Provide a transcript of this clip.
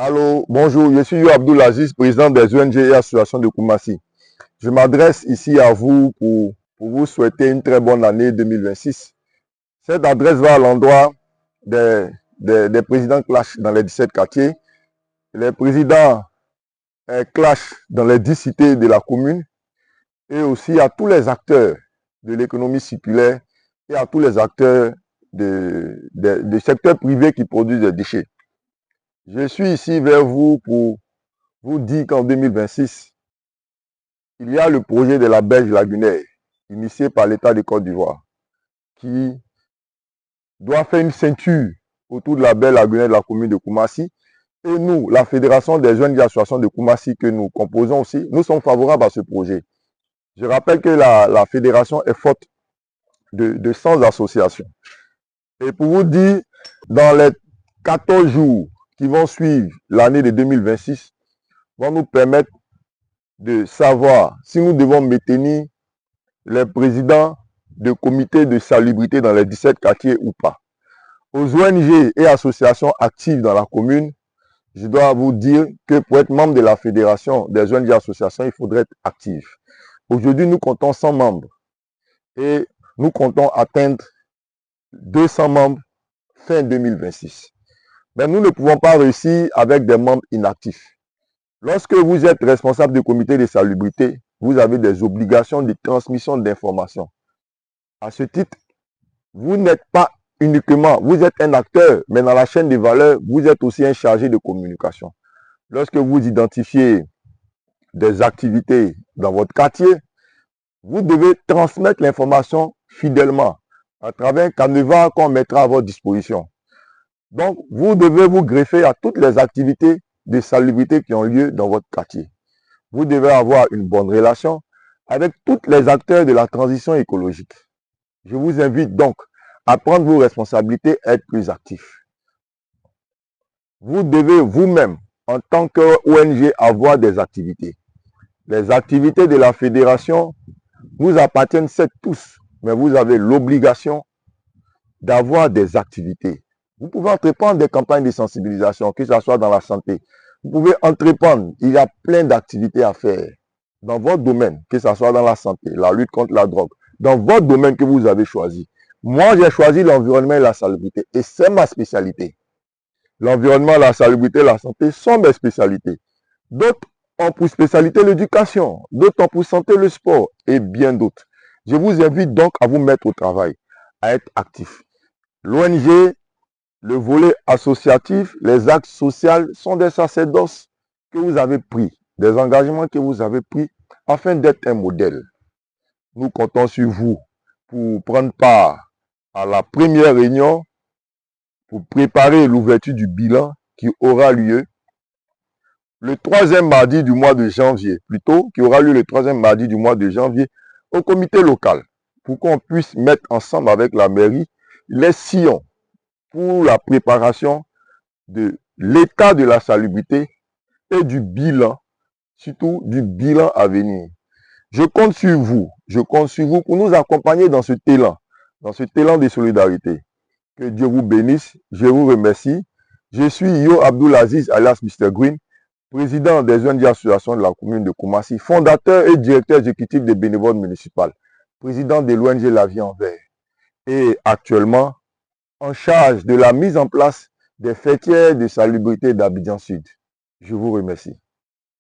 Allô, bonjour, je suis Yo Abdulaziz, président des ONG et associations de Koumassi. Je m'adresse ici à vous pour vous souhaiter une très bonne année 2026. Cette adresse va à l'endroit des présidents clash dans les 17 quartiers, les présidents clash dans les 10 cités de la commune et aussi à tous les acteurs de l'économie circulaire et à tous les acteurs des secteurs privés qui produisent des déchets. Je suis ici vers vous pour vous dire qu'en 2026, il y a le projet de la berge lagunaire, initié par l'État de Côte d'Ivoire, qui doit faire une ceinture autour de la berge lagunaire de la commune de Koumassi. Et nous, la Fédération des jeunes associations de Koumassi que nous composons aussi, nous sommes favorables à ce projet. Je rappelle que la fédération est forte de 100 associations. Et pour vous dire, dans les 14 jours qui vont suivre l'année de 2026, vont nous permettre de savoir si nous devons maintenir les présidents de comités de salubrité dans les 17 quartiers ou pas. Aux ONG et associations actives dans la commune, je dois vous dire que pour être membre de la fédération des ONG et associations, il faudrait être actif. Aujourd'hui, nous comptons 100 membres et nous comptons atteindre 200 membres fin 2026. Mais nous ne pouvons pas réussir avec des membres inactifs. Lorsque vous êtes responsable du comité de salubrité, vous avez des obligations de transmission d'informations. À ce titre, vous n'êtes pas uniquement, vous êtes un acteur, mais dans la chaîne de valeur, vous êtes aussi un chargé de communication. Lorsque vous identifiez des activités dans votre quartier, vous devez transmettre l'information fidèlement à travers un canevas qu'on mettra à votre disposition. Donc, vous devez vous greffer à toutes les activités de salubrité qui ont lieu dans votre quartier. Vous devez avoir une bonne relation avec tous les acteurs de la transition écologique. Je vous invite donc à prendre vos responsabilités et être plus actifs. Vous devez vous-même, en tant qu'ONG, avoir des activités. Les activités de la fédération nous appartiennent tous, mais vous avez l'obligation d'avoir des activités. Vous pouvez entreprendre des campagnes de sensibilisation, que ce soit dans la santé. Vous pouvez entreprendre, il y a plein d'activités à faire dans votre domaine, que ce soit dans la santé, la lutte contre la drogue, dans votre domaine que vous avez choisi. Moi, j'ai choisi l'environnement et la salubrité et c'est ma spécialité. L'environnement, la salubrité, la santé sont mes spécialités. D'autres ont pour spécialité l'éducation, d'autres ont pour santé le sport et bien d'autres. Je vous invite donc à vous mettre au travail, à être actif. L'ONG, le volet associatif, les actes sociaux sont des sacerdoces que vous avez pris, des engagements que vous avez pris afin d'être un modèle. Nous comptons sur vous pour prendre part à la première réunion, pour préparer l'ouverture du bilan qui aura lieu le troisième mardi du mois de janvier, plutôt, qui aura lieu le troisième mardi du mois de janvier au comité local, pour qu'on puisse mettre ensemble avec la mairie les sillons pour la préparation de l'état de la salubrité et du bilan, surtout du bilan à venir. Je compte sur vous pour nous accompagner dans ce élan de solidarité. Que Dieu vous bénisse, je vous remercie. Je suis Yo Abdulaziz alias Mr. Green, président des ONG associations de la commune de Koumassi, fondateur et directeur exécutif des bénévoles municipales, président de l'ONG La Vie en Vert et actuellement en charge de la mise en place des fêtières de salubrité d'Abidjan Sud. Je vous remercie.